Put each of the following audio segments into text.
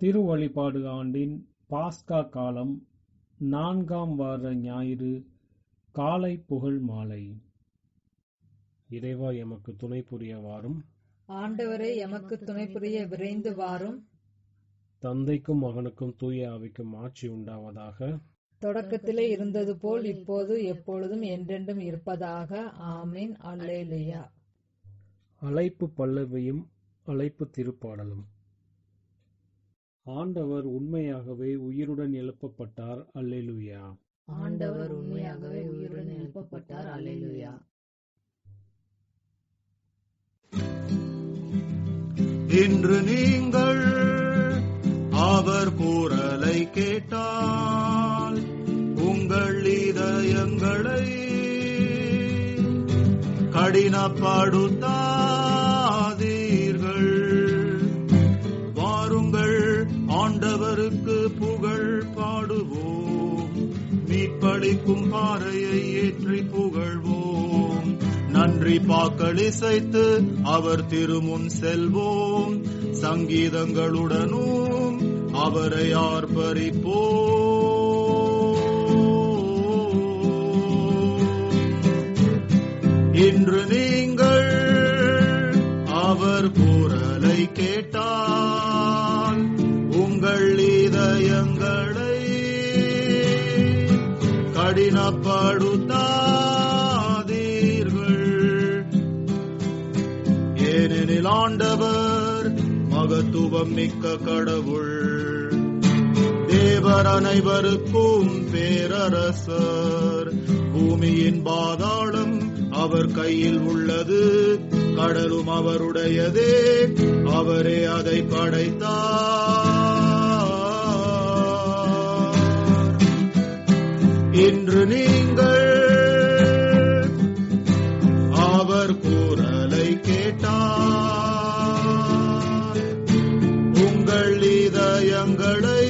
திருவழிபாடு ஆண்டின் பாஸ்கா காலம் 4ஆம் வார ஞாயிறு காலை புகழ் மாலை. இறைவா எமக்கு துணை புரிய வாரும். ஆண்டவரே எமக்கு துணை புரிய விரைந்து வாரும். தந்தைக்கும் மகனுக்கும் தூய ஆவிக்கும் ஆட்சி உண்டாவதாக. தொடக்கத்திலே இருந்தது போல் இப்போது எப்பொழுதும் என்றென்றும் இருப்பதாக. ஆமீன். அல்லேலூயா. அழைப்பு பல்லவியும் அழைப்பு திருப்பாடலும். ஆண்டவர் உண்மையாகவே உயிருடன் எழுப்பப்பட்டார். அல்லேலூயா. ஆண்டவர் உண்மையாகவே உயிருடன் எழுப்பப்பட்டார். அல்லேலூயா. இன்று நீங்கள் அவர் குரலை கேட்டால் உங்கள் இதயங்களை கடினப்படுத்தாதீர்கள். வாருங்கள், ஆண்டவருக்கு புகழ் பாடுவோம். மீட்பளிக்கும் பாறையை ஏற்றி புகழ்வோம். நன்றி பாக்கள் இசைத்து அவர் திருமுன் செல்வோம். சங்கீதங்களுடனும் அவரை ஆர்ப்பரிப்போம். இன்று நீங்கள் அவர் குரலை கேட்டால் உங்கள் இதயங்களை கடினப்படுத்தாதீர்கள். ஏனெனில் ஆண்டவர் மகத்துவம் மிக்க கடவுள், தேவர் அனைவருக்கும் பேரரசர். பூமியின் பாதாளம் அவர் கையில் உள்ளது, கடலும் அவருடையதே, அவரே அதை படைத்தார். இன்று நீங்கள் அவர் குரலை கேட்டால் உங்கள் இதயங்களை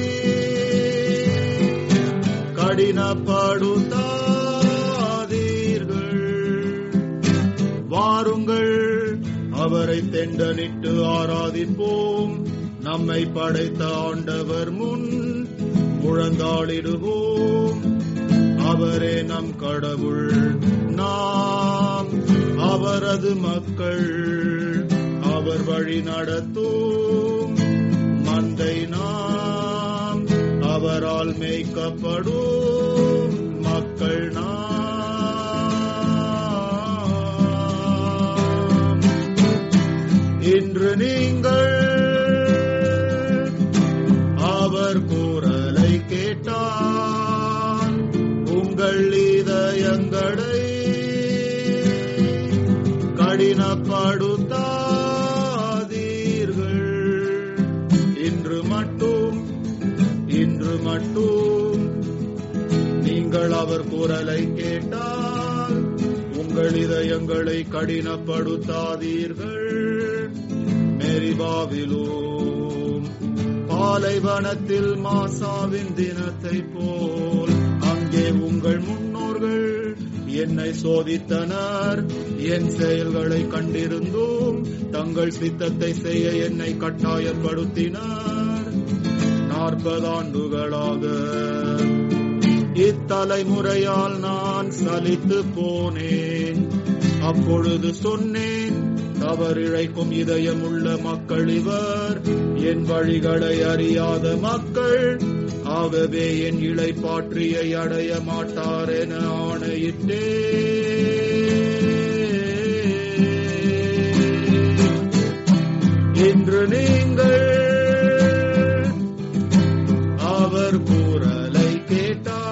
கடினப்படுத்தாதீர்கள். வாருங்கள், அவரை தெண்டனிட்டு ஆராதிப்போம். நம்மை படைத்த ஆண்டவர் முன் முழந்தாளிடுவோம். அவரே நம் கடவுள், நாம் அவரது மக்கள். அவர் வழி நடத்தும் மந்தை நாம், அவரால் மேய்க்கப்படும் மக்கள் நாம். இன்று நீங்கள் அவர் குரலை கேட்டால் உங்கள் இதயங்களை கடினப்படுத்தாதீர்கள். இன்று மட்டும் நீங்கள் அவர் குரலை கேட்டால் உங்கள் இதயங்களை கடினப்படுத்தாதீர்கள். மெரிபாவிலும் பாலைவனத்தில் மாசாவின் தினத்தை போல் அங்கே உங்கள் முன்னோர்கள் என்னை சோதித்தனர். என் செயல்களை கண்டிருந்தும் தங்கள் சித்தத்தை செய்ய என்னை கட்டாயப்படுத்தினர். 40 ஆண்டுகளாக இத்தலைமுறையால் நான் சலித்து போனேன். அப்பொழுது சொன்னேன், தவறிழைக்கும் இதயமுள்ள மக்கள் இவர், என் வழிகளை அறியாத மக்கள். ஆகவே என் இளைப்பாற்றியை அடைய மாட்டார் என ஆணையிட்டேன். இன்று நீங்கள் அவர் குரலை கேட்டால்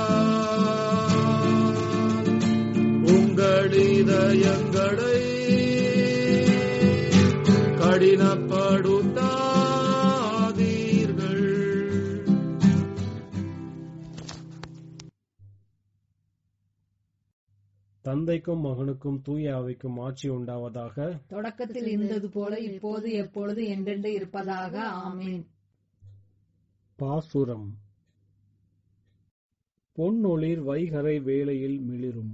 உங்கள் இதயங்களை கடினப்படுத்தாதீர்கள். தந்தைக்கும் மகனுக்கும் தூய ஆவிக்கும் ஆட்சி உண்டாவதாக. தொடக்கத்தில் இருந்தது போல இப்போது எப்பொழுது என்றென்று இருப்பதாக. ஆமீன். பாசுரம். பொன்னொளிர் வைகரை வேளையில் மிளிரும்,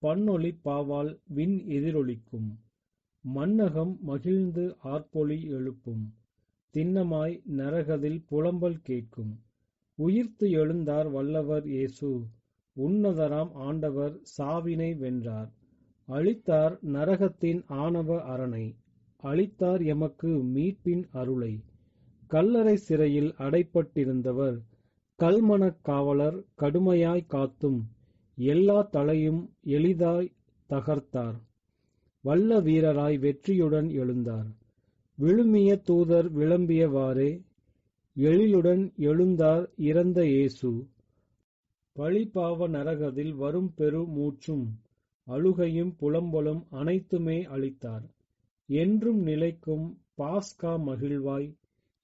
பன்னொளி பாவால் விண் எதிரொலிக்கும். மன்னகம் மகிழ்ந்து ஆர்ப்பொலி எழுப்பும், திண்ணமாய் நரகத்தில் புலம்பல் கேட்கும். உயிர்த்து எழுந்தார் வல்லவர் இயேசு, உன்னதராம் ஆண்டவர் சாவினை வென்றார். அளித்தார் நரகத்தின் ஆணவ அரணை, அளித்தார் எமக்கு மீட்பின் அருளை. கல்லறை சிறையில் அடைப்பட்டிருந்தவர் கல்மனக் காவலர் கடுமையாய் காத்தும் எல்லா தலையும் எளிதாய் தகர்த்தார். வல்ல வீரராய் வெற்றியுடன் எழுந்தார். விழுமிய தூதர் விளம்பியவாறே எழிலுடன் எழுந்தார் இறந்த இயேசு. பழிபாவ நரகத்தில் வரும் பெரு மூச்சும் அழுகையும் புலம்பலும் அனைத்துமே அளித்தார். என்றும் நிலைக்கும் பாஸ்கா மகிழ்வாய்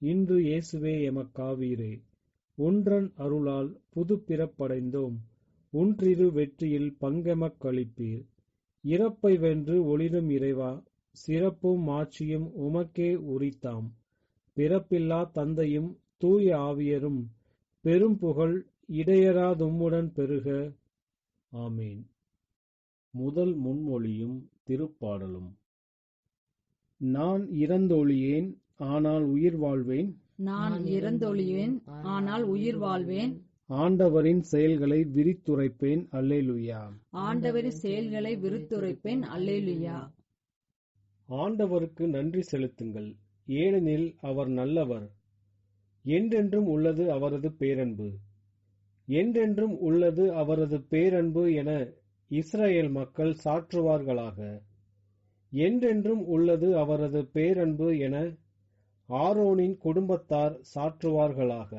இன்று இயேசுவே எமக்காவீரே. ஒன்றன் அருளால் புது பிறப்படைந்தோம், ஒன்றிரு வெற்றியில் பங்கெமக் களிப்பீர். இறப்பை வென்று ஒளிரும் இறைவா, சிறப்பும் மாட்சியும் உமக்கே உரித்தாம். பிறப்பில்லா தந்தையும் தூய ஆவியரும் பெரும் புகழ் இடையராதும்முடன் பெருக. ஆமேன். முதல் முன்மொழியும் திருப்பாடலும். நான் இறந்தொழியேன், ஆனால் உயிர் வாழ்வேன். நான் இறந்தொழிவேன், ஆனால் உயிர் வாழ்வேன். ஆண்டவரின் செயல்களை விரித்துரைப்பேன். அல்லேலுயா. ஆண்டவரின் செயல்களை விருத்துரைப்பேன். அல்லேலுயா. ஆண்டவருக்கு நன்றி செலுத்துங்கள், ஏனெனில் அவர் நல்லவர். என்றென்றும் உள்ளது அவரது பேரன்பு. என்றென்றும் உள்ளது அவரது பேரன்பு என இஸ்ரவேல் மக்கள் சாற்றுவார்களாக. என்றென்றும் உள்ளது அவரது பேரன்பு என ஆரோனின் குடும்பத்தார் சாற்றுவார்களாக.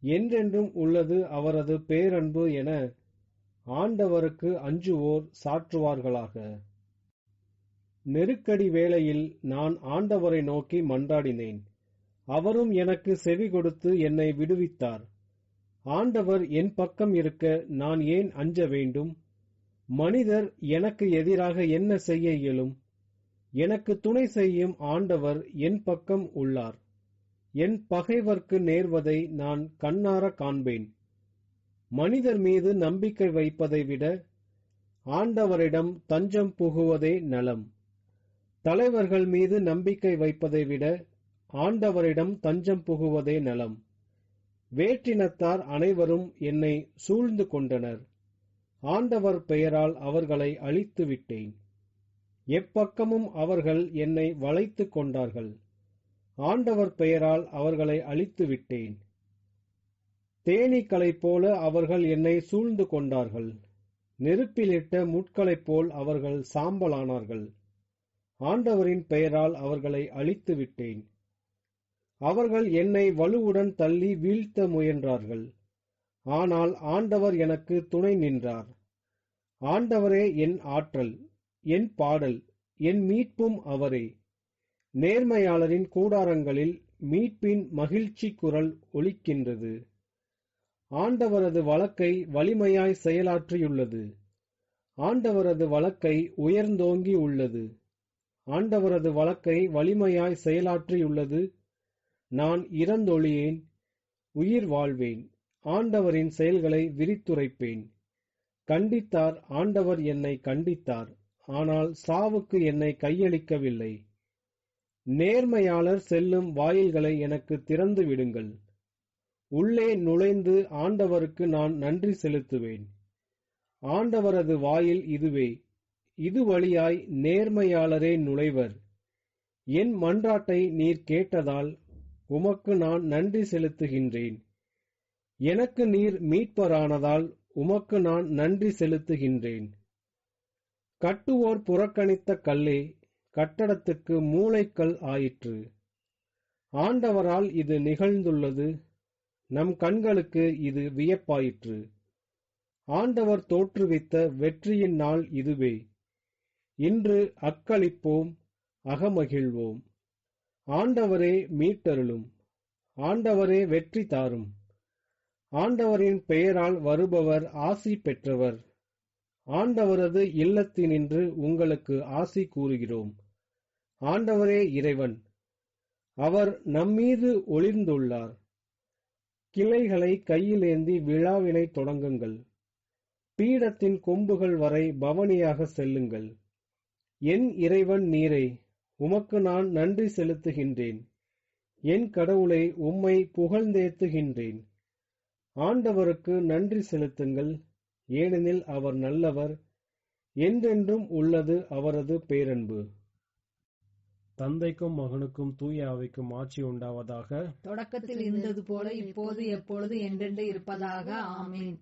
என்றென்றும் உள்ளது அவரது பேரன்பு என ஆண்டவருக்கு அஞ்சுவோர் சாற்றுவார்களாக. நெருக்கடி வேளையில் நான் ஆண்டவரை நோக்கி மன்றாடினேன். அவரும் எனக்கு செவி கொடுத்து என்னை விடுவித்தார். ஆண்டவர் என் பக்கம் இருக்க நான் ஏன் அஞ்ச வேண்டும்? மனிதர் எனக்கு எதிராக என்ன செய்ய இயலும்? எனக்கு துணை செய்யும் ஆண்டவர் என் பக்கம் உள்ளார். என் பகைவர்க்கு நேர்வதை நான் கண்ணார காண்பேன். மனிதர் மீது நம்பிக்கை வைப்பதை விட ஆண்டவரிடம் தஞ்சம் புகுவதே நலம். தலைவர்கள் மீது நம்பிக்கை வைப்பதை விட ஆண்டவரிடம் தஞ்சம் புகுவதே நலம். வேற்றினத்தார் அனைவரும் என்னை சூழ்ந்து கொண்டனர். ஆண்டவர் பெயரால் அவர்களை அழித்து விட்டேன். எப்பக்கமும் அவர்கள் என்னை வளைத்து கொண்டார்கள். ஆண்டவர் பெயரால் அவர்களை அழித்து விட்டேன். தேனீக்களைப் போல அவர்கள் என்னை சூழ்ந்து கொண்டார்கள். நெருப்பிலிட்ட முட்களைப் போல் அவர்கள் சாம்பலானார்கள். ஆண்டவரின் பெயரால் அவர்களை அழித்து விட்டேன். அவர்கள் என்னை வலுவுடன் தள்ளி வீழ்த்த முயன்றார்கள். ஆனால் ஆண்டவர் எனக்கு துணை நின்றார். ஆண்டவரே என் ஆற்றல், என் பாடல், என் மீட்பும் அவரே. நேர்மையாளரின் கூடாரங்களில் மீட்பின் மகிழ்ச்சி குரல் ஒலிக்கின்றது. ஆண்டவரது வழக்கை வலிமையாய் செயலாற்றியுள்ளது. ஆண்டவரது வழக்கை உயர்ந்தோங்கி உள்ளது. ஆண்டவரது வழக்கை வலிமையாய் செயலாற்றியுள்ளது. நான் இறந்தொழியேன், உயிர் வாழ்வேன். ஆண்டவரின் செயல்களை விரித்துரைப்பேன். கண்டித்தார், ஆண்டவர் என்னை கண்டித்தார். ஆனால் சாவுக்கு என்னை கையளிக்கவில்லை. நேர்மையாளர் செல்லும் வாயில்களை எனக்கு திறந்து விடுங்கள். உள்ளே நுழைந்து ஆண்டவருக்கு நான் நன்றி செலுத்துவேன். ஆண்டவரது வாயில் இதுவே. இது வழியாய் நேர்மையாளரே நுழைவர். என் மன்றாட்டை நீர் கேட்டதால் உமக்கு நான் நன்றி செலுத்துகின்றேன். எனக்கு நீர் மீட்பரானதால் உமக்கு நான் நன்றி செலுத்துகின்றேன். கட்டுவோர் புறக்கணித்த கல்லே கட்டடத்துக்கு மூலைக்கல் ஆயிற்று. ஆண்டவரால் இது நிகழ்ந்துள்ளது. நம் கண்களுக்கு இது வியப்பாயிற்று. ஆண்டவர் தோற்றுவித்த வெற்றியின் நாள் இதுவே. இன்று அக்களிப்போம், அகமகிழ்வோம். ஆண்டவரே மீட்டருளும். ஆண்டவரே வெற்றி தாரும். ஆண்டவரின் பெயரால் வருபவர் ஆசி பெற்றவர். ஆண்டவரது இல்லத்தினின்று உங்களுக்கு ஆசி கூறுகிறோம். ஆண்டவரே இறைவன். அவர் நம்மீது ஒளிர்ந்துள்ளார். கிளைகளை கையிலேந்தி விழாவினை தொடங்குங்கள். பீடத்தின் கொம்புகள் வரை பவனியாக செல்லுங்கள். என் இறைவன் நீரே, உமக்கு நான் நன்றி செலுத்துகின்றேன். என் கடவுளை உம்மை புகழ்ந்தேத்துகின்றேன். ஆண்டவருக்கு நன்றி செலுத்துங்கள், ஏனெனில் அவர் நல்லவர், என்றென்றும் உள்ளது அவரது பேரன்பு. தந்தைக்கும் மகனுக்கும் தூய ஆவிக்கும் ஆட்சி உண்டாவதாக. தொடக்கத்தில் இருந்தது போல இப்போது எப்பொழுது என்றென்று இருப்பதாக. ஆமென்.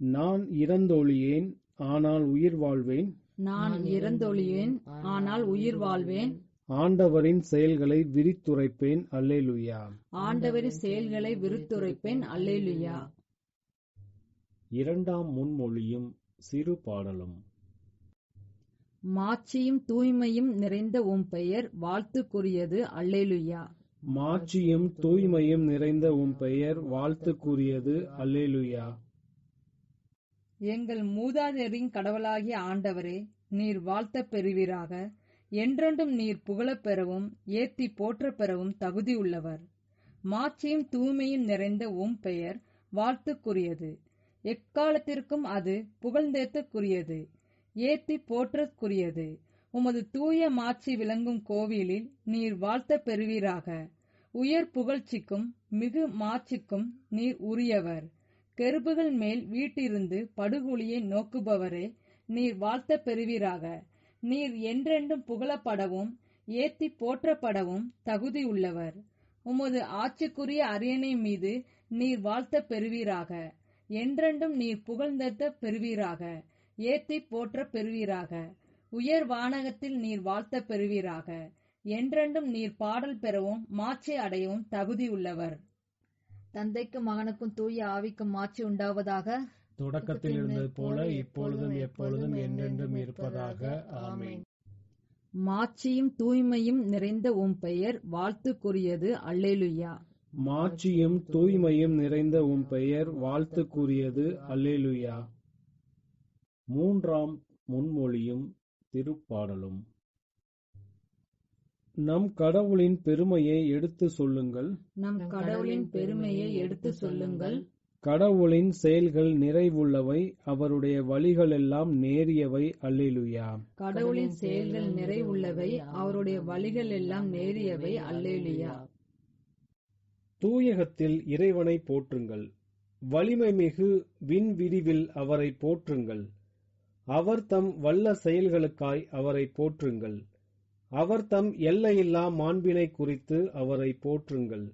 நான் இறந்தொழியேன், ஆனால் உயிர் வாழ்வேன். நான் இறந்தொழியேன், ஆனால் உயிர் வாழ்வேன். ஆண்டவரின் செயல்களை விரித்துரைப்பேன். அல்லேலுயா. ஆண்டவரின் செயல்களை விருத்துரைப்பேன். அல்லேலுயா. இரண்டாம் முன்மொழியும் சிறு பாடலும். மாட்சியும் தூய்மையும் நிறைந்த உம் பெயர் வாழ்த்துக்குரியது. அல்லேலுயா. மாட்சியும் தூய்மையும் நிறைந்த உம் பெயர் வாழ்த்துக்குரியது. அல்லேலுயா. எங்கள் மூதாதையரின் கடவுளாகிய ஆண்டவரே, நீர் வாழ்த்தப் பெறுவீராக. என்றென்றும் நீர் புகழப் பெறவும் ஏத்தி போற்றப் பெறவும் தகுதியுள்ளவர். மாட்சியும் தூய்மையும் நிறைந்த உம் பெயர் வாழ்த்துக்குரியது. எக்காலத்திற்கும் அது புகழ்ந்தேத்துக்குரியது, ஏத்தி போற்றற்குரியது. உமது தூய மாட்சி விளங்கும் கோவிலில் நீர் வாழ்த்தப் பெறுவீராக. உயர் புகழ்ச்சிக்கும் மிகு மாட்சிக்கும் நீர் உரியவர். கெருபுகள் மேல் வீட்டிருந்து படுகுழியை நோக்குபவரே, நீர் வாழ்த்தப் பெறுவீராக. நீர் என்றென்றும் புகழப்படவும் ஏத்தி போற்றப்படவும் தகுதியுள்ளவர். உமது ஆட்சிக்குரிய அரியணை மீது நீர் வாழ்த்தப் பெறுவீராக. என்றென்றும் நீர் புகழ்ந்தேத்த பெறுவீராக, ஏத்தி போற்றப் பெறுவீராக. உயர் வானகத்தில் நீர் வாழ்த்தப் பெறுவீராக. என்றென்றும் நீர் பாடல் பெறவும் மாட்சி அடையவும் தகுதியுள்ளவர். தந்தைக்கும் மகனுக்கும் தூய ஆவிக்கும் மாட்சி உண்டாவதாக. தொடக்கத்தில் இருந்தது போல இப்பொழுதும் எப்பொழுதும் என்றென்றும் இருப்பதாக. ஆமென். மாட்சியும் தூய்மையும் நிறைந்த உம் பெயர் வாழ்த்துக்குரியது. அல்லேலுயா. மாட்சியும் தூய்மையும் நிறைந்த உம் பெயர் வாழ்த்துக்குரியது. அல்லேலுயா. மூன்றாம் முன்மொழியும் திருப்பாடலும். நம் கடவுளின் பெருமையை எடுத்து சொல்லுங்கள். நம் கடவுளின் பெருமையை எடுத்து சொல்லுங்கள். கடவுளின் செயல்கள் நிறைவுள்ளவை, அவருடைய வழிகளெல்லாம் நேரியவை. அல்லேலுயா. கடவுளின் செயல்கள் நிறைவுள்ளவை, அவருடைய வழிகள் எல்லாம் நேரியவை. அல்லேலுயா. தூயகத்தில் இறைவனை போற்றுங்கள், வலிமை மிகு விண்விரிவில் அவரை போற்றுங்கள். அவர் தம் வல்ல செயல்களுக்காய் அவரை போற்றுங்கள். அவர் தம் எல்லையில்லா மாண்பினை குறித்து அவரை போற்றுங்கள்.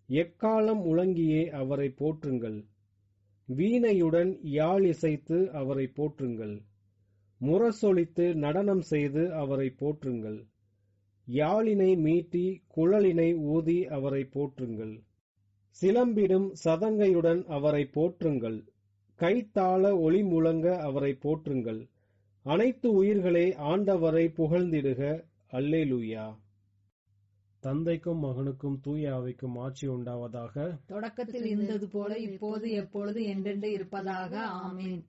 எக்காலம் உலங்கியே அவரை போற்றுங்கள். வீணையுடன் யாழ் இசைத்து அவரை போற்றுங்கள். முரசொலித்து நடனம் செய்து அவரை போற்றுங்கள். யாழினை மீட்டி குழலினை ஊதி அவரை போற்றுங்கள். சிலம்பிடும் சதங்கையுடன் அவரை போற்றுங்கள். கைத்தாள ஒளி முழங்க அவரை போற்றுங்கள். அனைத்து உயிர்களே ஆண்டவரை புகழ்ந்திடுக. அல்லேலுயா. தந்தைக்கும் மகனுக்கும் தூய ஆவிக்கும் ஆட்சி உண்டாவதாக. தொடக்கத்தில் இருந்தது போல இப்போது எப்பொழுது என்றென்று இருப்பதாக. ஆமென்.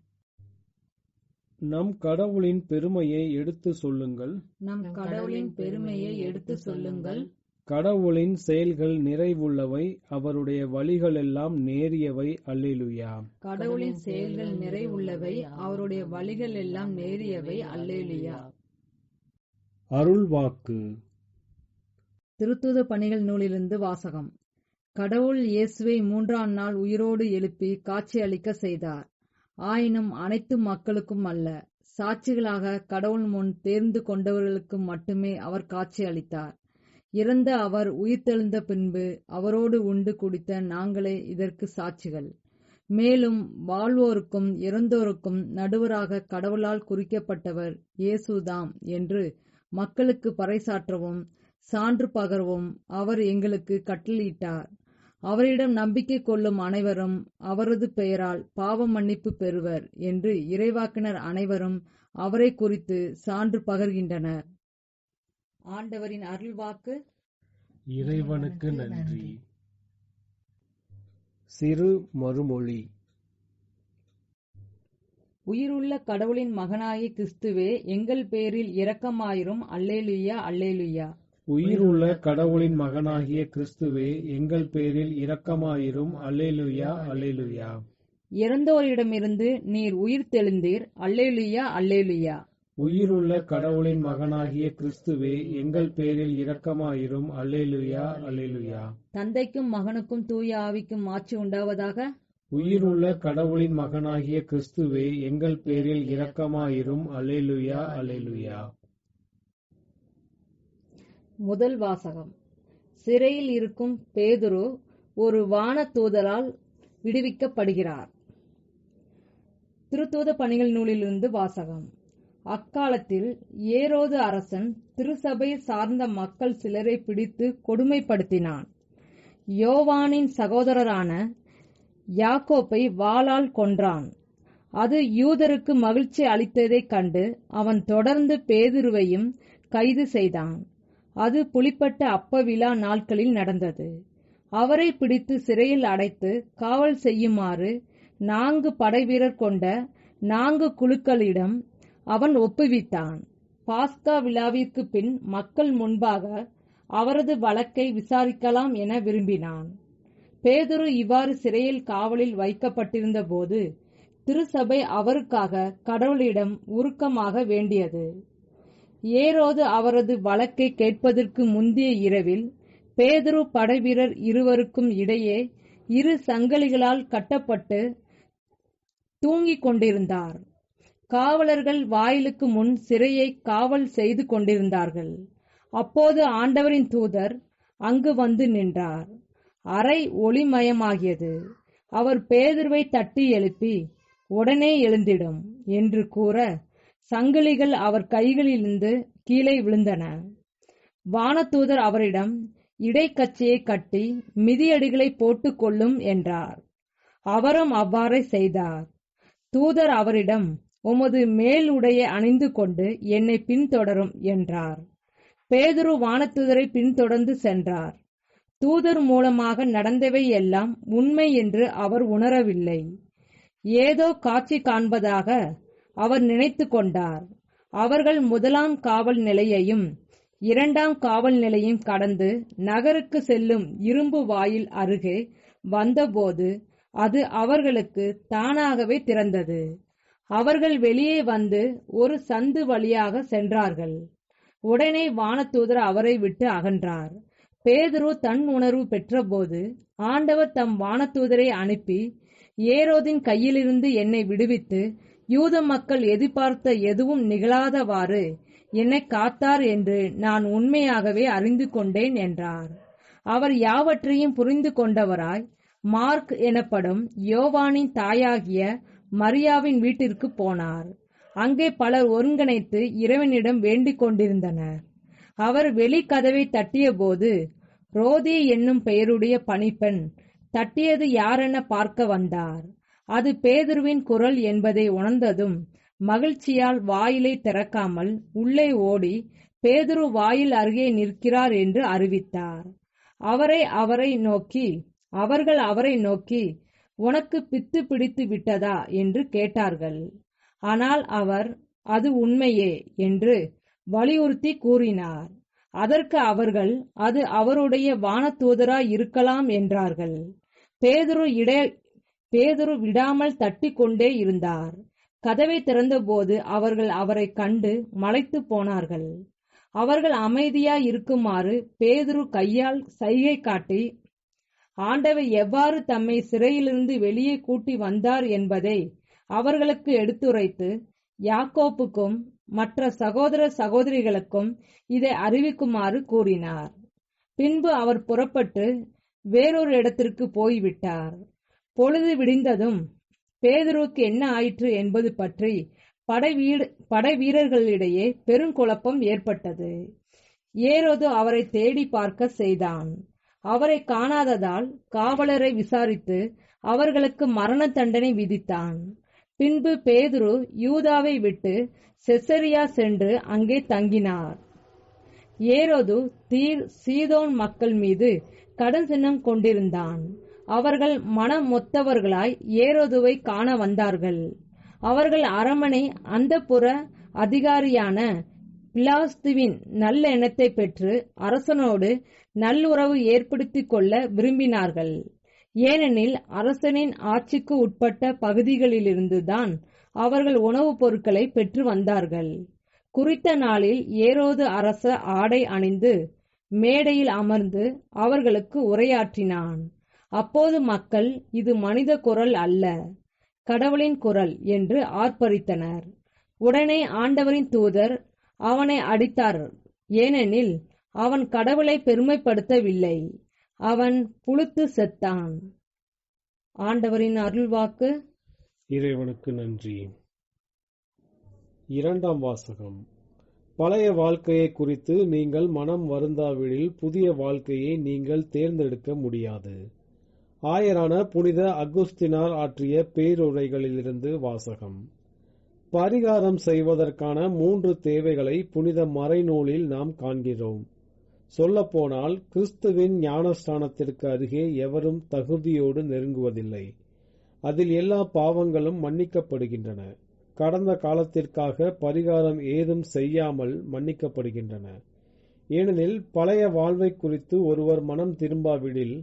நம் கடவுளின் பெருமையை எடுத்து சொல்லுங்கள். நம் கடவுளின் பெருமையை எடுத்து சொல்லுங்கள். கடவுளின் செயல்கள் நிறைவுள்ளவை, அவருடைய வழிகளெல்லாம் நேரியவை. அல்லேலுயா. கடவுளின் செயல்கள் நிறைவுள்ளவை, அவருடைய வழிகள் எல்லாம் நேரியவை. அல்லேலுயா. அருள்வாக்கு. திருத்துத பணிகள் நூலிலிருந்து வாசகம். கடவுள் இயேசுவை 3ஆம் நாள் உயிரோடு எழுப்பி காட்சி அளிக்க செய்தார். ஆயினும் அனைத்து மக்களுக்கும் அல்ல, சாட்சிகளாக கடவுள் முன் தேர்ந்து கொண்டவர்களுக்கு மட்டுமே அவர் காட்சி அளித்தார். இறந்த அவர் உயிர்த்தெழுந்த பின்பு அவரோடு உண்டு குடித்த நாங்களே இதற்கு சாட்சிகள். மேலும் வாழ்வோருக்கும் இறந்தோருக்கும் நடுவராக கடவுளால் குறிக்கப்பட்டவர் இயேசுதாம் என்று மக்களுக்கு பறைசாற்றவும் சான்று பகரவும் அவர் எங்களுக்கு கட்டளையிட்டார். அவரிடம் நம்பிக்கை கொள்ளும் அனைவரும் அவரது பெயரால் பாவ மன்னிப்பு பெறுவர் என்று இறைவாக்கினர் அனைவரும் அவரை குறித்து சான்று பகர்கின்றனர். ஆண்டவரின் அருள்வாக்கு. இறைவனுக்கு நன்றி. சிறு மறுமொழி. உயிருள்ள கடவுளின் மகனாகிய கிறிஸ்துவே, எங்கள் பேரில் இரக்கமாயிரும். அல்லேலுயா. அல்லேலுயா. உயிருள்ள கடவுளின் மகனாகிய கிறிஸ்துவே, எங்கள் பேரில் இரக்கமாயிரும். அல்லேலுயா. அல்லேலுயா. இறந்தோரிடமிருந்து நீர் உயிர் தெழுந்தீர். அல்லேலுயா. அல்லேலுயா. உயிருள்ள கடவுளின் மகனாகிய கிறிஸ்துவே, எங்கள் பேரில் இரக்கமாயிரும். அல்லேலூயா, அல்லேலூயா. தந்தைக்கும் மகனுக்கும் தூய ஆவிக்கும் ஆட்சி உண்டாவதாக. உயிருள்ள கடவுளின் மகனாகிய கிறிஸ்துவே, எங்கள் பேரில் இரக்கமாயிரும். அல்லேலூயா, அல்லேலூயா. முதல் வாசகம். சிறையில் இருக்கும் பேதுரு ஒரு வானதூதரால் விடுவிக்கப்படுகிறார். திருத்தூத பணிகள் நூலிலிருந்து வாசகம். அக்காலத்தில் ஏரோது அரசன் திருசபை சார்ந்த மக்கள் சிலரை பிடித்து கொடுமைப்படுத்தினான். யோவானின் சகோதரரான யாக்கோப்பை வாளால் கொன்றான். அது யூதருக்கு மகிழ்ச்சி அளித்ததைக் கண்டு அவன் தொடர்ந்து பேதுருவையும் கைது செய்தான். அது புளிப்பட்ட அப்ப விழா நாட்களில் நடந்தது. அவரை பிடித்து சிறையில் அடைத்து காவல் செய்யுமாறு 4 படைவீரர் கொண்ட 4 குழுக்களிடம் அவன் ஒப்புவித்தான். பாஸ்கா விழாவிற்கு பின் மக்கள் முன்பாக அவரது வழக்கை விசாரிக்கலாம் என விரும்பினான். பேதுரு இவ்வாறு சிறையில் காவலில் வைக்கப்பட்டிருந்த போது திருசபை அவருக்காக கடவுளிடம் உருக்கமாக வேண்டியது. ஏரோது அவரது வழக்கை கேட்பதற்கு முந்தைய இரவில் பேதுரு படைவீரர் இருவருக்கும் இடையே 2 சங்கிலிகளால் கட்டப்பட்டு தூங்கிக் கொண்டிருந்தார். காவலர்கள் வாயிலுக்கு முன் சிறையை காவல் செய்து கொண்டிருந்தார்கள். அப்போது ஆண்டவரின் தூதர் அங்கு வந்து நின்றார். அறை ஒளிமயமாகியது. அவர் பேதுருவை தட்டி எழுப்பி, உடனே எழுந்திடும் என்று கூற சங்கிலிகள் அவர் கைகளிலிருந்து கீழே விழுந்தன. வானதூதர் அவரிடம் இடைக்கச்சையை கட்டி மிதியடிகளை போட்டுக் கொள்ளும் என்றார். அவரும் அவ்வாறே செய்தார். தூதர் அவரிடம், உமது மேல் உடையை அணிந்து கொண்டு என்னை பின்தொடரும் என்றார். பேதுரு வானதூதரை பின்தொடர்ந்து சென்றார். தூதர் மூலமாக நடந்தவை எல்லாம் உண்மை என்று அவர் உணரவில்லை. ஏதோ காட்சி காண்பதாக அவர் நினைத்து கொண்டார். அவர்கள் 1ஆம் காவல் நிலையையும் 2ஆம் காவல் நிலையையும் கடந்து நகருக்கு செல்லும் இரும்பு வாயில் அருகே வந்தபோது அது அவர்களுக்கு தானாகவே திறந்தது. அவர்கள் வெளியே வந்து ஒரு சந்து வழியாக சென்றார்கள். உடனே வானதூதர் அவரை விட்டு அகன்றார். பேதுரு தன் உணர்வு பெற்றபோது ஆண்டவர் தம் வானதூதரை அனுப்பி, ஏரோதின் கையிலிருந்து என்னை விடுவித்து யூத மக்கள் எதிர்பார்த்த எதுவும் நிகழாதவாறு என்னை காத்தார் என்று நான் உண்மையாகவே அறிந்து கொண்டேன் என்றார். அவர் யாவற்றையும் புரிந்து கொண்டவராய் மார்க் எனப்படும் யோவானின் தாயாகிய மரியாவின் வீட்டிற்கு போனார். அங்கே பலர் ஒருங்கிணைத்து இறைவனிடம் வேண்டிக் கொண்டிருந்தனர். அவர் வெளிக்கதவை தட்டிய போது ரோதி என்னும் பெயருடைய பணிப்பெண் தட்டியது யாரென பார்க்க வந்தார். அது பேதுருவின் குரல் என்பதை உணர்ந்ததும் மகிழ்ச்சியால் வாயிலை திறக்காமல் உள்ளே ஓடி பேதுரு வாயில் அருகே நிற்கிறார் என்று அறிவித்தார். அவர்கள் அவரை நோக்கி உனக்கு பித்து பிடித்து விட்டதா என்று கேட்டார்கள். ஆனால் அவர் அது உண்மையே என்று வலியுறுத்தி கூறினார். அதற்கு அவர்கள் அது அவருடைய வானதூதராய் இருக்கலாம் என்றார்கள். பேதுரு விடாமல் தட்டி கொண்டே இருந்தார். கதவை திறந்தபோது அவர்கள் அவரை கண்டு மலைத்து போனார்கள். அவர்கள் அமைதியாய் இருக்குமாறு பேதுரு கையால் சைகை காட்டி ஆண்டவர் எவ்வாறு தம்மை சிறையிலிருந்து வெளியே கூட்டி வந்தார் என்பதை அவர்களுக்கு எடுத்துரைத்து யாக்கோப்புக்கும் மற்ற சகோதர சகோதரிகளுக்கும் இதை அறிவிக்குமாறு கூறினார். பின்பு அவர் புறப்பட்டு வேறொரு இடத்திற்கு போய்விட்டார். பொழுது விடிந்ததும் பேதுருவுக்கு என்ன ஆயிற்று என்பது பற்றி படை வீரர்களிடையே பெருங்குழப்பம் ஏற்பட்டது. ஏரோது அவரை தேடி பார்க்க செய்தான். அவரை காணாததால் காவலரை விசாரித்து அவர்களுக்கு மரண தண்டனை விதித்தான். பின்பு பேதுரு யூதாவை விட்டு செசரியா சென்று அங்கே தங்கினார். ஏரோது தீர் சீதோன் மக்கள் மீது கடும் சின்னம் கொண்டிருந்தான். அவர்கள் மனமொத்தவர்களாய் ஏரோதுவை காண வந்தார்கள். அவர்கள் அரமனை அந்தப்புற அதிகாரியான பிலாஸ்துவின் நல்ல எண்ணத்தை பெற்று அரசனோடு நல்லுறவு ஏற்படுத்திக் கொள்ள விரும்பினார்கள். ஏனெனில் அரசனின் ஆட்சிக்கு உட்பட்ட பகுதிகளிலிருந்துதான் அவர்கள் உணவுப் பொருட்களை பெற்று வந்தார்கள். குறித்த நாளில் ஏரோது அரச ஆடை அணிந்து மேடையில் அமர்ந்து அவர்களுக்கு உரையாற்றினான். அப்போது மக்கள், இது மனித குரல் அல்ல, கடவுளின் குரல் என்று ஆர்ப்பரித்தனர். உடனே ஆண்டவரின் தூதர் அவனை அடித்தார். ஏனெனில் அவன் கடவுளை பெருமைப்படுத்தவில்லை. அவன் புழுத்து செத்தான். ஆண்டவரின் அருள்வாக்கு. இறைவனுக்கு நன்றி. இரண்டாம் வாசகம். பழைய வாழ்க்கையை குறித்து நீங்கள் மனம் வருந்தாவிடில் புதிய வாழ்க்கையை நீங்கள் தேர்ந்தெடுக்க முடியாது. ஆயரான புனித அகுஸ்தினார் ஆற்றிய பேருரைகளிலிருந்து வாசகம். பரிகாரம் செய்வதற்கான 3 தேவைகளை புனித மறைநூலில் நாம் காண்கிறோம். சொல்லப்போனால் கிறிஸ்துவின் ஞானஸ்தானத்திற்கு அருகே எவரும் தகுதியோடு நெருங்குவதில்லை. அதில் எல்லா பாவங்களும் மன்னிக்கப்படுகின்றன. கடந்த காலத்திற்காக பரிகாரம் ஏதும் செய்யாமல் மன்னிக்கப்படுகின்றன. ஏனெனில் பழைய வாழ்வை குறித்து ஒருவர் மனம் திரும்பாவிடில்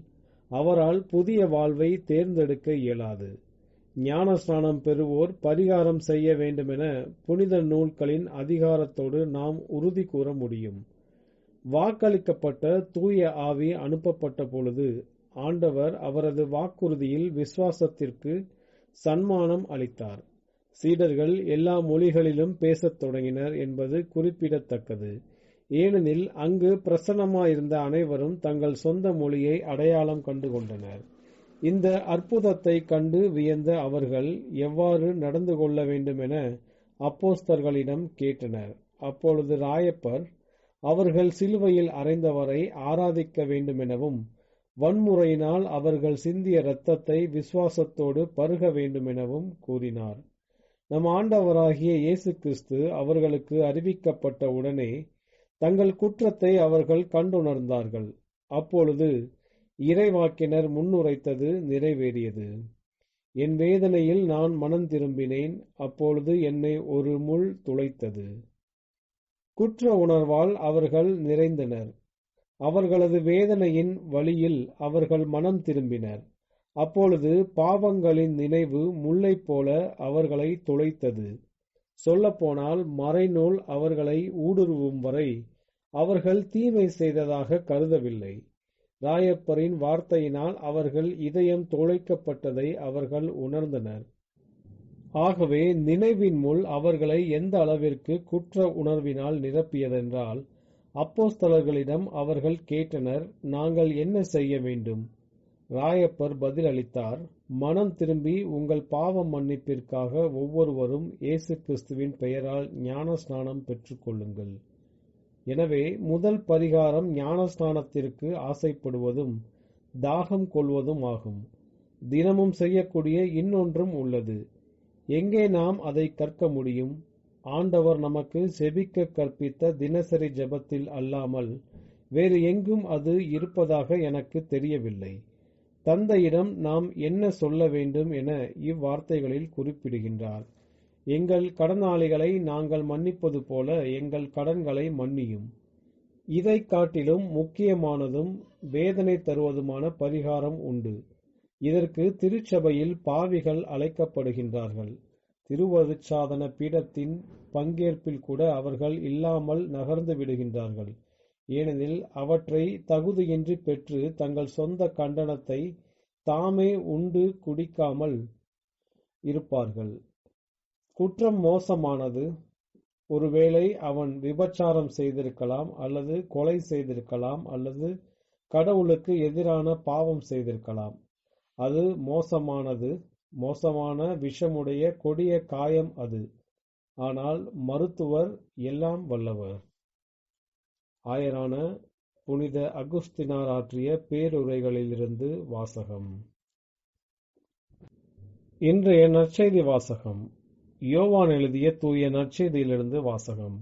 அவரால் புதிய வாழ்வை தேர்ந்தெடுக்க இயலாது. ஞானஸ்நானம் பெறுவோர் பரிகாரம் செய்ய வேண்டுமென புனித நூல்களின் அதிகாரத்தோடு நாம் உறுதி கூற முடியும். வாக்களிக்கப்பட்ட தூய ஆவி அனுப்பப்பட்ட பொழுது ஆண்டவர் அவரது வாக்குறுதியில் விசுவாசத்திற்கு சன்மானம் அளித்தார். சீடர்கள் எல்லா மொழிகளிலும் பேசத் தொடங்கினர் என்பது குறிப்பிடத்தக்கது. ஏனெனில் அங்கு பிரசன்னமாயிருந்த அனைவரும் தங்கள் சொந்த மொழியை அடையாளம் கண்டு கொண்டனர். இந்த அற்புதத்தை கண்டு வியந்த அவர்கள் எவ்வாறு நடந்து கொள்ள வேண்டும் என அப்போஸ்தலர்களிடம் கேட்டனர். அப்பொழுது ராயப்பர் அவர்கள் சிலுவையில் அறைந்தவரை ஆராதிக்க வேண்டுமெனவும் வன்முறையினால் அவர்கள் சிந்திய இரத்தத்தை விசுவாசத்தோடு பருக வேண்டுமெனவும் கூறினார். நம் ஆண்டவராகிய இயேசு கிறிஸ்து அவர்களுக்கு அறிவிக்கப்பட்ட உடனே தங்கள் குற்றத்தை அவர்கள் கண்டுணர்ந்தார்கள். அப்பொழுது இறைவாக்கினர் முன்னுரைத்தது நிறைவேறியது. என் வேதனையில் நான் மனம் திரும்பினேன், அப்பொழுது என்னை ஒரு முள் துளைத்தது. குற்ற உணர்வால் அவர்கள் நிறைந்தனர். அவர்களது வேதனையின் வழியில் அவர்கள் மனம் திரும்பினர். அப்பொழுது பாவங்களின் நினைவு முல்லை போல அவர்களை துளைத்தது. சொல்லப்போனால் மறைநூல் அவர்களை ஊடுருவும் வரை அவர்கள் தீமை செய்ததாக கருதவில்லை. ராயப்பரின் வார்த்தையினால் அவர்கள் இதயம் துளைக்கப்பட்டதை அவர்கள் உணர்ந்தனர். ஆகவே நினைவின் முள் அவர்களை எந்த அளவிற்கு குற்ற உணர்வினால் நிரப்பியதென்றால், அப்போஸ்தலர்களிடம் அவர்கள் கேட்டனர், நாங்கள் என்ன செய்ய வேண்டும்? ராயப்பர் பதில் அளித்தார், மனம் திரும்பி உங்கள் பாவ மன்னிப்பிற்காக ஒவ்வொருவரும் இயேசு கிறிஸ்துவின் பெயரால் ஞானஸ்நானம் பெற்றுக் கொள்ளுங்கள். எனவே முதல் பரிகாரம் ஞானஸ்நானத்திற்கு ஆசைப்படுவதும் தாகம் கொள்வதும் ஆகும். தினமும் செய்யக்கூடிய இன்னொன்றும் உள்ளது. எங்கே நாம் அதை கற்க முடியும்? ஆண்டவர் நமக்கு செபிக்க கற்பித்த தினசரி ஜெபத்தில் அல்லாமல் வேறு எங்கும் அது இருப்பதாக எனக்கு தெரியவில்லை. தந்தையிடம் நாம் என்ன சொல்ல வேண்டும் என இவ்வார்த்தைகளில் குறிப்பிடுகின்றார். எங்கள் கடனாளிகளை நாங்கள் மன்னிப்பது போல எங்கள் கடன்களை மன்னியும். இதை காட்டிலும் முக்கியமானதும் வேதனை தருவதுமான பரிகாரம் உண்டு. இதற்கு திருச்சபையில் பாவிகள் அழைக்கப்படுகின்றார்கள். திருவருட்சாதன பீடத்தின் பங்கேற்பில் கூட அவர்கள் இல்லாமல் நகர்ந்து விடுகின்றார்கள். ஏனெனில் அவற்றை தகுதியின்றி பெற்று தங்கள் சொந்த கண்டனத்தை தாமே உண்டு குடிக்காமல் இருப்பார்கள். குற்றம் மோசமானது. ஒருவேளை அவன் விபச்சாரம் செய்திருக்கலாம், அல்லது கொலை செய்திருக்கலாம், அல்லது கடவுளுக்கு எதிரான பாவம் செய்திருக்கலாம். அது மோசமானது, மோசமான விஷமுடைய கொடிய காயம் அது. ஆனால் மருத்துவர் எல்லாம் வல்லவர். ஆயரான புனித அகுஸ்தினார் ஆற்றிய பேருரைகளிலிருந்து வாசகம். இன்றைய நற்செய்தி வாசகம். யோவான் எழுதிய தூய நற்செய்தியிலிருந்து வாசகம்.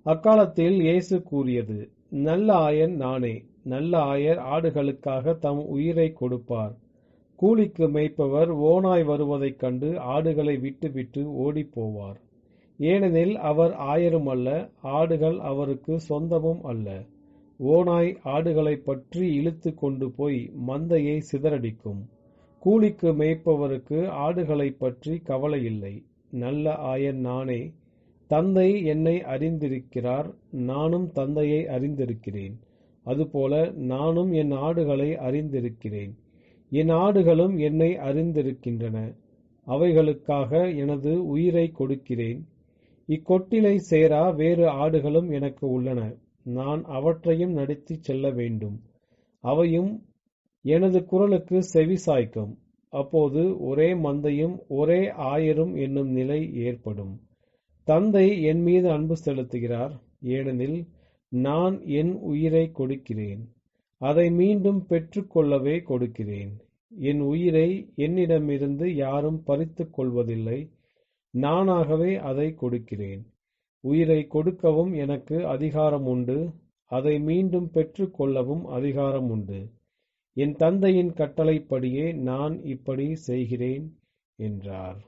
அக்காலத்தில் இயேசு கூறியது, நல்ல ஆயன் நானே. நல்ல ஆயர் ஆடுகளுக்காக தம் உயிரை கொடுப்பார். கூலிக்கு மேய்ப்பவர் ஓநாய் வருவதைக் கண்டு ஆடுகளை விட்டுவிட்டு ஓடிப்போவார். ஏனெனில் அவர் ஆயரும் அல்ல, ஆடுகள் அவருக்கு சொந்தமும் அல்ல. ஓநாய் ஆடுகளை பற்றி இழுத்து கொண்டு போய் மந்தையை சிதறடிக்கும். கூலிக்கு மேய்ப்பவருக்கு ஆடுகளை பற்றி கவலை இல்லை. நல்ல ஆயன் நானே. தந்தை என்னை அறிந்திருக்கிறார், நானும் தந்தையை அறிந்திருக்கிறேன். அதுபோல நானும் என் ஆடுகளை அறிந்திருக்கிறேன், என் ஆடுகளும் என்னை அறிந்திருக்கின்றன. அவைகளுக்காக எனது உயிரை கொடுக்கிறேன். இக்கொட்டிலை சேரா வேறு ஆடுகளும் எனக்கு உள்ளன. நான் அவற்றையும் நடத்தி செல்ல வேண்டும். அவையும் எனது குரலுக்கு செவிசாய்க்கும். அப்போது ஒரே மந்தையும் ஒரே ஆயரும் என்னும் நிலை ஏற்படும். தந்தை என் மீது அன்பு செலுத்துகிறார், ஏனெனில் நான் என் உயிரை கொடுக்கிறேன். அதை மீண்டும் பெற்றுக்கொள்ளவே கொடுக்கிறேன். என் உயிரை என்னிடமிருந்து யாரும் பறித்துக் கொள்வதில்லை, நானாகவே அதை கொடுக்கிறேன். உயிரை கொடுக்கவும் எனக்கு அதிகாரம் உண்டு, அதை மீண்டும் பெற்றுக்கொள்ளவும் அதிகாரம் உண்டு. என் தந்தையின் கட்டளைப்படியே நான் இப்படி செய்கிறேன் என்றார்.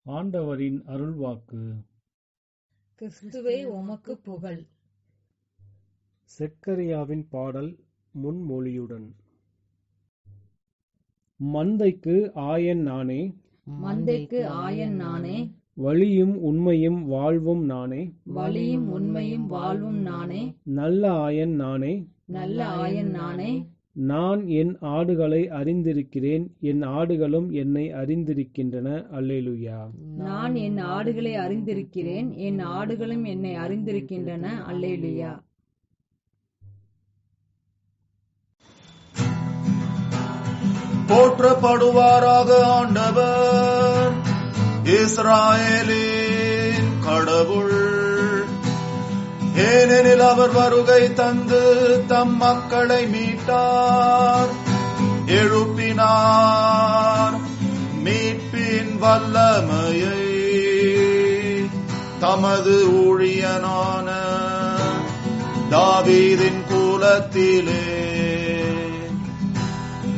ஆண்டவரின் அருள்வாக்கு. கிறிஸ்துவே உமக்கு புகழ். செக்கரியாவின் பாடல் முன்மொழியுடன். மந்தைக்கு ஆயன் நானே, மந்தைக்கு ஆயன் நானே, வழியும் உண்மையும் வாழ்வும் நானே, வழியும் உண்மையும் வாழ்வும் நானே, நல்ல ஆயன் நானே, நல்ல ஆயன் நானே. நான் என் ஆடுகளை அறிந்திருக்கிறேன், என் ஆடுகளும் என்னை அறிந்திருக்கின்றன. அல்லேலூயா. நான் என் ஆடுகளை அறிந்திருக்கிறேன், என் ஆடுகளும் என்னை அறிந்திருக்கின்றன. அல்லேலூயா. போற்றப்படுவாராக ஆண்டவர், இஸ்ராயேலின் கடவுள். ஏனெனில் அவர் வருகை தந்து தம் மக்களை மீட்டார், எழுப்பினார் மீட்பின் வல்லமையை. தமது ஊழியனான தாவீதின் குலத்திலே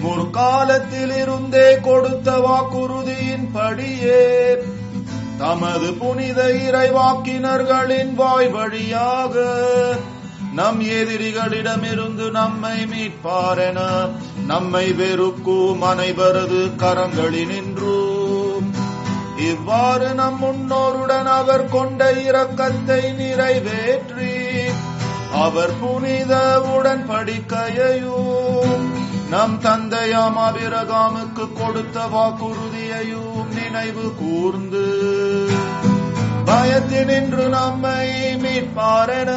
முற்காலத்தில் இருந்தே கொடுத்த வாக்குறுதியின் படியே தமது புனித இறைவாக்கினர்களின் வாய் வழியாக நம் எதிரிகளிடமிருந்து நம்மை மீட்பாரென நம்மை வெறுக்கும் அனைவரது கரங்களினின்றும் இவ்வாறு நம் முன்னோருடன் அவர் கொண்ட இரக்கத்தை நிறைவேற்றி அவர் புனித உடன்படிக்கையையும் நம் தந்தையாம் ஆபிரகாமுக்கு கொடுத்த வாக்குறுதியையும் நினைவு கூர்ந்து பயத்தினின்று நம்மை மீட்பாரென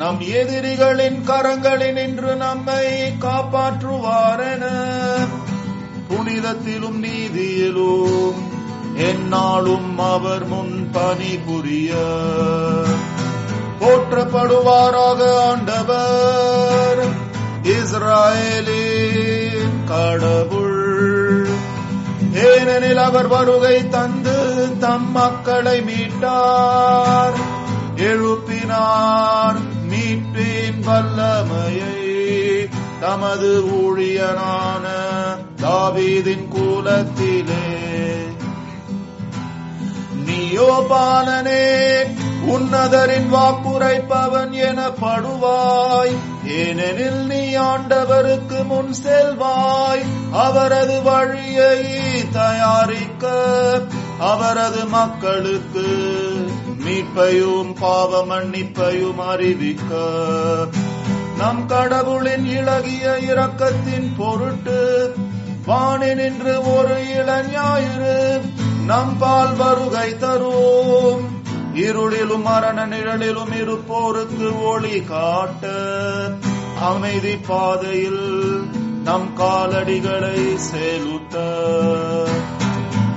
நம் எதிரிகளின் கரங்களினின்று நம்மை காப்பாற்றுவாரென புனிதத்திலும் நீதியிலும் எந்நாளும் அவர் முன் பணிபுரிய போற்றப்படுவாராக ஆண்டவர், இஸ்ராயேலின் கடவுள். ஏனெனில் அவர் வருகை தந்து தம் மக்களை மீட்டார், எழுப்பினார் மீட்பின் வல்லமையை. தமது ஊழியனான தாவீதின் குலத்திலே நீயோ பாலனே உன்னதரின் வாக்குரைப்பவன் எனப்படுவாய். ஏனெனில் நீ ஆண்டவருக்கு முன் செல்வாய், அவரது வழியை தயாரிக்க அவரது மக்களுக்கு மீட்பையும் பாவ மன்னிப்பையும் அறிவிக்க. நம் கடவுளின் இளகிய இரக்கத்தின் பொருட்டு வானினின்று ஒரு இளஞாயிறு நம் பால் வருகை தரும். இருளிலும் மரண நிழலிலும் இருப்போருக்கு ஒளி காட்ட அமைதி பாதையில் நம் காலடிகளை செலுத்த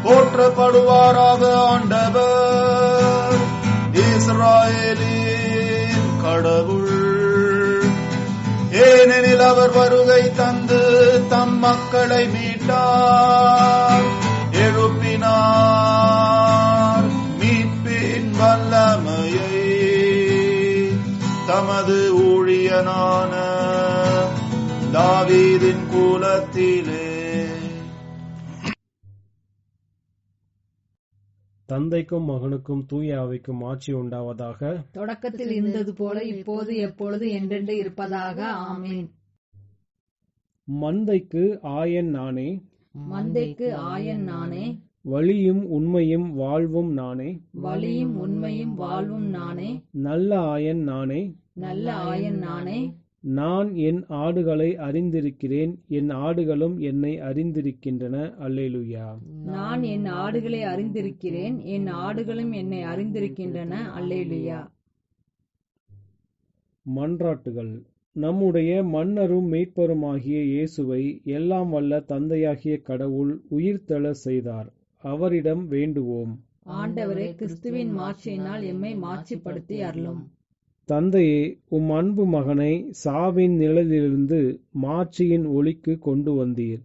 போற்றப்படுவாராக ஆண்டவர், இஸ்ராயேலின் கடவுள். ஏனெனில் அவர் வருகை தந்து தம் மக்களை மீட்டார், எழுப்பினார் மீட்பின் வல்லமையை. தமது ஊழியனான தாவீதின் குலத்திலே. தந்தைக்கும் மகனுக்கும் தூய ஆவிக்கும் ஆட்சி உண்டாவதாக. தொடக்கத்தில் இருந்தது போல இப்போது எப்பொழுது என்றென்று இருப்பதாக. ஆமீன். மந்தைக்கு ஆயன் நானே, மந்தைக்கு ஆயன் நானே, வழியும் உண்மையும் வாழ்வும் நானே. வழியும் உண்மையும் வாழ்வும் நானே. நல்ல ஆயன் நானே. நல்ல ஆயன் நானே. நான் என் ஆடுகளை அறிந்திருக்கிறேன், என் ஆடுகளும் என்னை அறிந்திருக்கின்றன. அல்லேலூயா. நான் என் ஆடுகளை அறிந்திருக்கிறேன், என் ஆடுகளும் என்னை அறிந்திருக்கின்றன. அல்லேலூயா. மன்றாட்டுகள். நம்முடைய மன்னரும் மீட்பருமாகிய இயேசுவை எல்லாம் வல்ல தந்தையாகிய கடவுள் உயிர்த்தெழ செய்தார். அவரிடம் வேண்டுவோம். ஆண்டவரே, கிறிஸ்துவின் மாட்சியினால் எம்மை மாட்சிப்படுத்தி அருளும். தந்தையே, உம் அன்பு மகனை சாவின் நிழலிலிருந்து மாட்சியின் ஒளிக்கு கொண்டு வந்தீர்.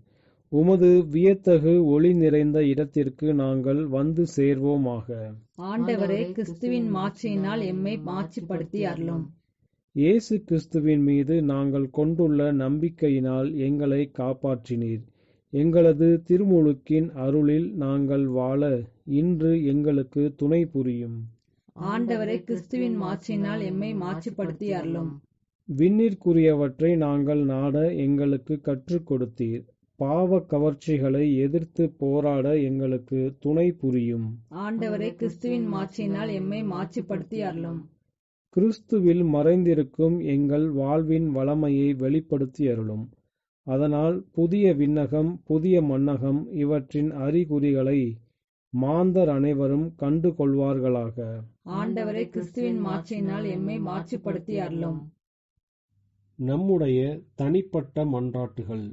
உமது வியத்தகு ஒளி நிறைந்த இடத்திற்கு நாங்கள் வந்து சேர்வோமாக. ஆண்டவரே, கிறிஸ்துவின் மாட்சியினால் எம்மை மாட்சிப்படுத்தி அருளும். இயேசு கிறிஸ்துவின் மீது நாங்கள் கொண்டுள்ள நம்பிக்கையினால் எங்களை காப்பாற்றினீர். எங்களது திருமுழுக்கின் அருளில் நாங்கள் வாழ இன்று எங்களுக்கு துணை புரியும். ஆண்டவரே, கிறிஸ்துவின் மாட்சியினால் எம்மை மாட்சிப்படுத்தி அருளும். விண்ணிற்குரியவற்றை நாங்கள் நாட எங்களுக்கு கற்றுக் கொடுத்தீர். பாவ கவர்ச்சிகளை எதிர்த்து போராட எங்களுக்கு துணை புரியும். ஆண்டவரே, கிறிஸ்துவின் மாட்சியினால் எம்மை மாட்சிப்படுத்தி அருளும். கிறிஸ்துவில் மறைந்திருக்கும் எங்கள் வாழ்வின் வளமையை வெளிப்படுத்தி அருளும். அதனால் புதிய விண்ணகம், புதிய மண்ணகம் இவற்றின் அறிகுறிகளை மாந்தர் அனைவரும் கண்டு கொள்வார்களாக. ஆண்டவரே, கிறிஸ்துவின் மாட்சியினால் எம்மை மாட்சிப்படுத்தி அருளும். நம்முடைய தனிப்பட்ட மன்றாட்டுகள்.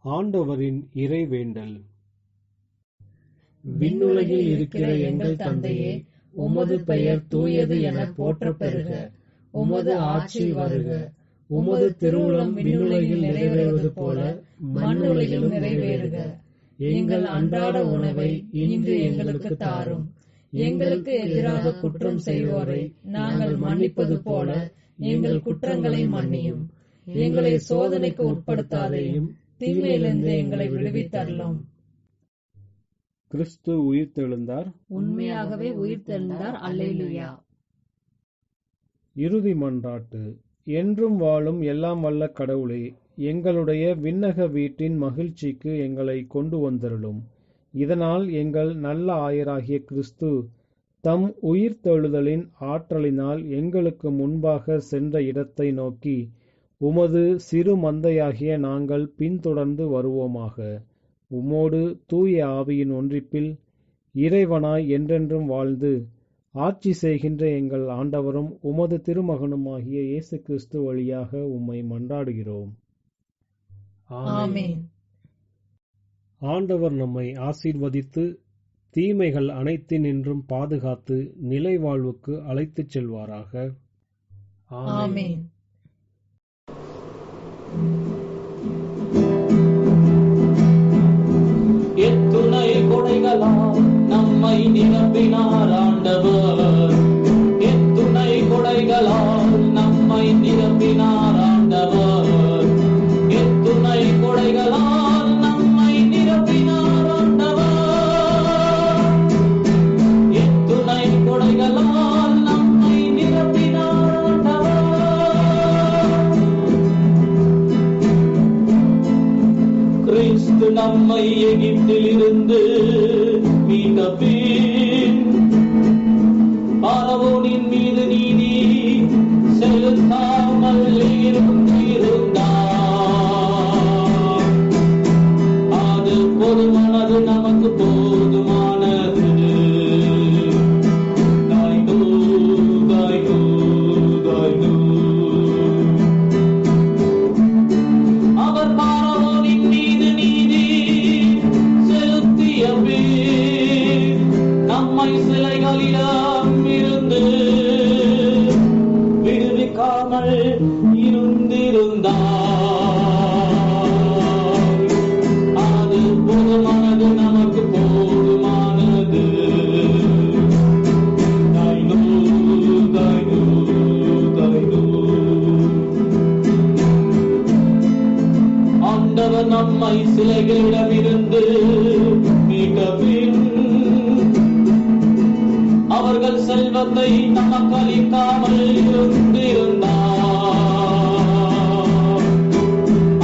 ஆண்டவரின் இறைவேண்டல். விண்ணுலகில் இருக்கிற எங்கள் தந்தையே, உமது பெயர் தூயது என போற்றப் பெறுக. உமது ஆட்சி வருக. உமது திருவுளம் விண்ணுலகில் நிறைவேறுவது போல மண்ணுலகில் நிறைவேறுக. எங்கள் அன்றாட உணவை இன்று எங்களுக்கு தாரும். எங்களுக்கு எதிராக குற்றம் செய்வோரை நாங்கள் மன்னிப்பது போல எங்கள் குற்றங்களை மன்னியும். எங்களை சோதனைக்கு உட்படுத்தாதையும் தீமையிலிருந்து எங்களை விடுவித்தருளும். கிறிஸ்து உயிர்த்தெழுந்தார். உண்மையாகவே உயிர்த்தெழுந்தார். அல்லேலூயா. இறுதி மன்றாட்டு. என்றும் வாழும் எல்லாம் வல்ல கடவுளே, எங்களுடைய விண்ணக வீட்டின் மகிழ்ச்சிக்கு எங்களை கொண்டு வந்தருளும். இதனால் எங்கள் நல்ல ஆயராகிய கிறிஸ்து தம் உயிர்த்தெழுதலின் ஆற்றலினால் எங்களுக்கு முன்பாக சென்ற இடத்தை நோக்கி உமது சிறு மந்தையாகிய நாங்கள் பின்தொடர்ந்து வருவோமாக. உம்மோடு தூய ஆவியின் ஒன்றிப்பில் இறைவனாய் என்றென்றும் வாழ்ந்து ஆட்சி செய்கின்ற எங்கள் ஆண்டவரும் உமது திருமகனுமாகிய இயேசு கிறிஸ்து வழியாக உம்மை மன்றாடுகிறோம். ஆமென். ஆண்டவர் நம்மை ஆசீர்வதித்து தீமைகள் அனைத்தினின்றும் பாதுகாத்து நிலை வாழ்வுக்கு அழைத்துச் செல்வாராக. ஆமென். எத்துணை கொடைகளால் நம்மை நிரப்பினார் ஆண்டவர். எத்துணை கொடைகளால் நம்மை நிரப்பினார் ஆண்டவர். எத்துணை கொடைகளால் நம்மை நிரப்பினார் ஆண்டவர். எத்துணை கொடைகளால் நம்மை நிரப்பினார் ஆண்டவர். கிறிஸ்து நம்மை எகிப்திலிருந்து மீட்ட பின் பார்வோனின் மீது நீதி செலுத்தாமல் இருந்தார். அது போதுமானது, நமக்கு போதுமானது. தாய்தோ தாய்தோ தாய்தோ. அவர் பார்வோனின் மீது நீதி செலுத்திய பின் நம்மை சிலைகளிடம் இருந்து விடுவிக்காமல் இருந்திருந்தார். அது போதுமானது, நமக்கு போதுமானது. செல்வத்தை நமக்கு அளிக்காமல் இருந்திருந்தார்.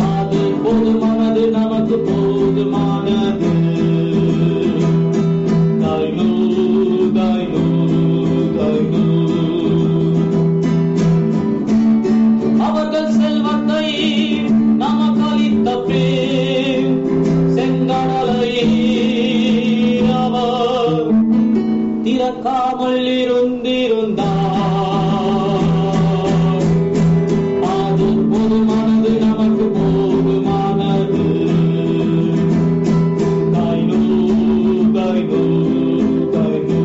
அது போதுமானது, நமக்கு போதுமானது. தாய்னு தாய்னு தாய்னு. அவர்கள் செல்வத்தை நமக்கு அளித்த பின் செங்கடலை அவர் திறக்காமல் இருந்திருந்தார். அது போதுமானது, நமக்கு போதுமானது. தாய்னு தாய்னு தாய்னு.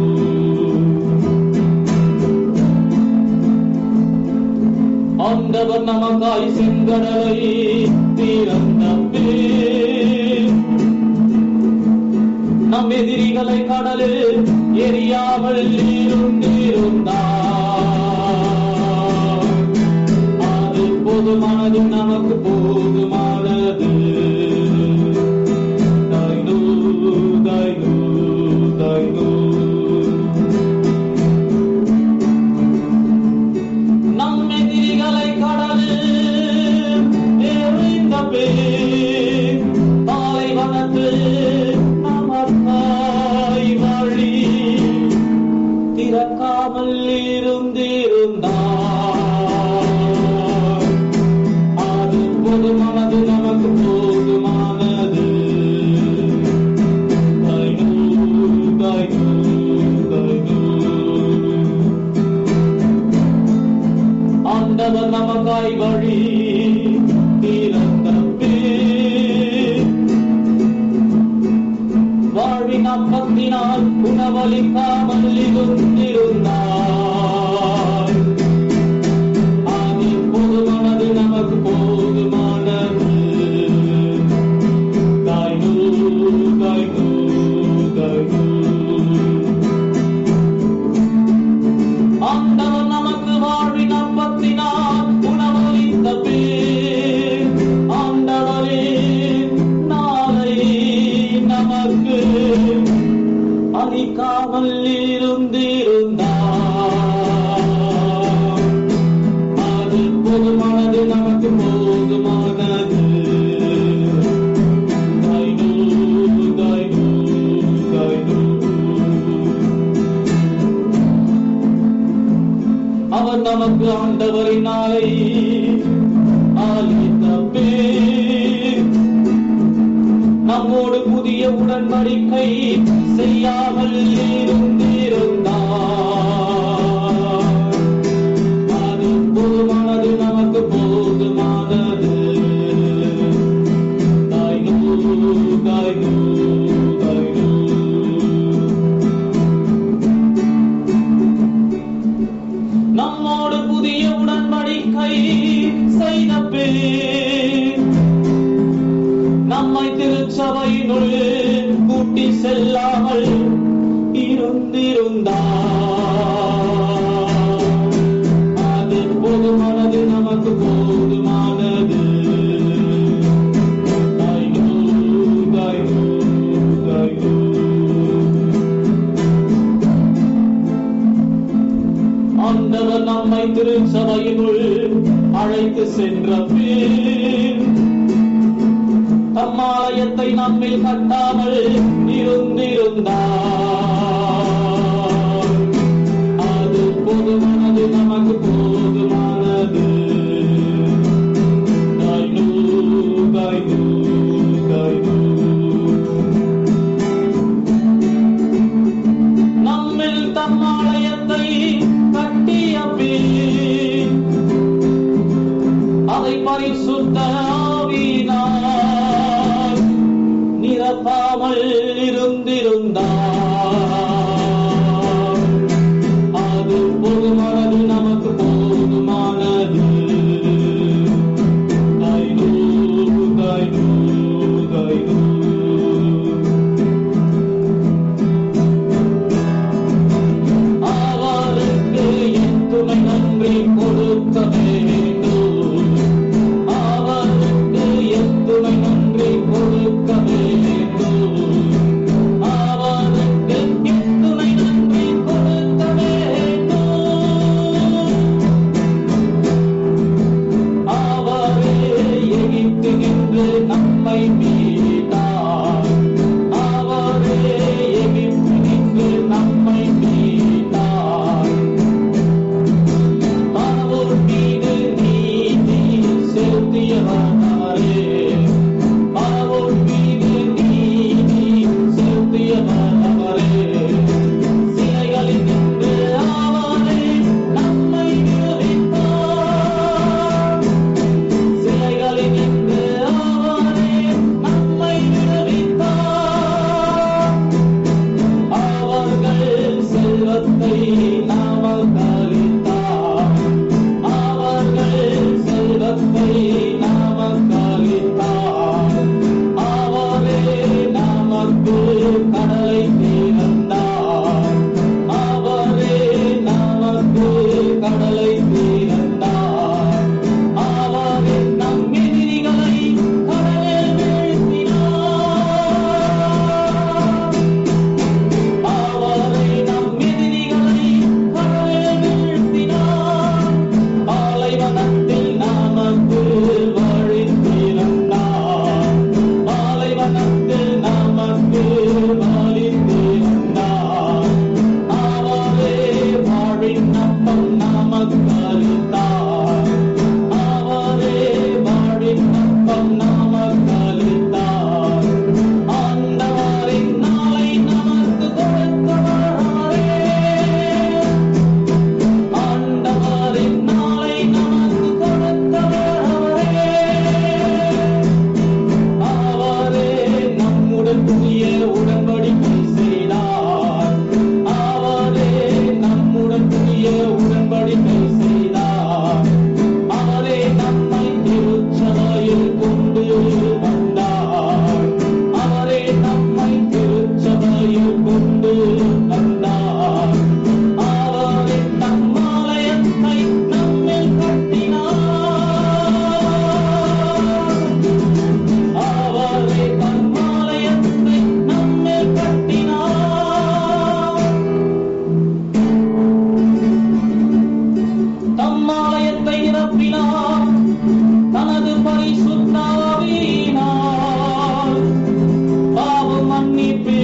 ஆண்டவர் நமக்காய் செங்கடலை திறந்த பின் நம் எதிரிகளை கடலில் எரியாமல் இருந்திருந்தார். அது போதுமானது, நமக்கு போதுமானது. தாய்னு தாய்னு தாய்னு. நம் எதிரிகளை கடலில் எறிந்த பின் பாலைவனத்தில் நமக்காய் வழி திறக்காமல் இருந்திருந்தார். அது போதுமானது, நமக்கு போதுமானது. தாய்னு தாய்னு தாய்னு. ஆண்டவர் நமக்காய் வழி திறந்த பின் வாழ்வின் அப்பத்தினால் உணவளிக்காமல் இருந்திருந்தார். அது போதுமானது, நமக்கு போதுமானது. தாய்னு தாய்னு தாய்னு. ஆண்டவர் நமக்கு வாழ்வின் அப்பத்தினால் உணவளித்த பின் ஆண்டவரே நாளை நமக்கு அளிக்காமல் இருந்திருந்தார். அது போதுமானது, நமக்கு போதுமானது. தாய்னு தாய்னு தாய்னு. அவர் நமக்கு ஆண்டவரினாலே அளித்த பின் நம்மோடு புதிய உடன்படிக்கை செய்யாமல் இருந்திருந்தார். அது போதுமானது, நமக்கு போதுமானது. தாய்னு தாய்னு தாய்னு. நம்மோடு புதிய உடன்படிக்கை செய்த பின் நம்மை திருச்சபையினுள் கூட்டி செல்லாமல் இருந்திருந்தார். அது போதுமானது, நமக்கு போதுமானது. தாய்னு தாய்னு தாய்னு. ஆண்டவர் நம்மை திருச்சபையினுள் அழைத்து சென்ற பின் தம்மாலயத்தை நம்மில் கட்டாமல் இருந்திருந்தார். அது போதுமானது, நமக்கு போதுமானது. தாய்னு தாய்னு தாய்னு. நம்மில் தம்மாலயத்தை கட்டிய பின் அதை பரிசுத்த ஆவியினால் நிரப்பாமல் இருந்திருந்தார். அது போதுமானது, நமக்கு போதுமானது. தாய்னு தாய்னு தாய்னு. அவருக்கு என் துணை நன்றி கொடுக்க வேண்டும். அவருக்கு என் துணை நன்றி கொடுக்க வேண்டும். அவருக்கு என் துணை நன்றி கொடுக்க வேண்டும். கடலை திறந்தார். அவரே நமக்கு கடலை திறந்தார். அவரே நம் எதிரிகளை கடலில் வீழ்த்தினார். அவரே நம் எதிரிகளை கடலில் வீழ்த்தினார். பாலைவனத்தில் நமக்கு வழி திறந்தார். பாலைவனத்தில் நமக்கு வழி திறந்தார். அவரே வாழின் அப்பம் நமக்கு அளித்தார். அவரே வாழின் அப்பம் நமக்கு அளித்தார். ஆண்டவரின் நாளை நமக்கு கொடுத்தவரே. ஆண்டவரின் நாளை நமக்கு கொடுத்தவரே. அவரே நம்முடன் புதிய உடன்படிக்கை செய்தார். அவரே நம்முடன் புதிய உடன்படிக்கை செய்தார். அவரே நம்மை திருச்சபையில் கொண்டு வந்தார். அவரே நம்மை திருச்சபையில் கொண்டு வந்தார். அவரே நம் ஆலயத்தை நம்மில் கட்டினார். அவரே நம் ஆலயத்தை நம்மில் கட்டினார். தம் ஆலயத்தை நிரப்பினார். தனது பரிசுத்த ஆவியினால் பாவ மன்னிப்பை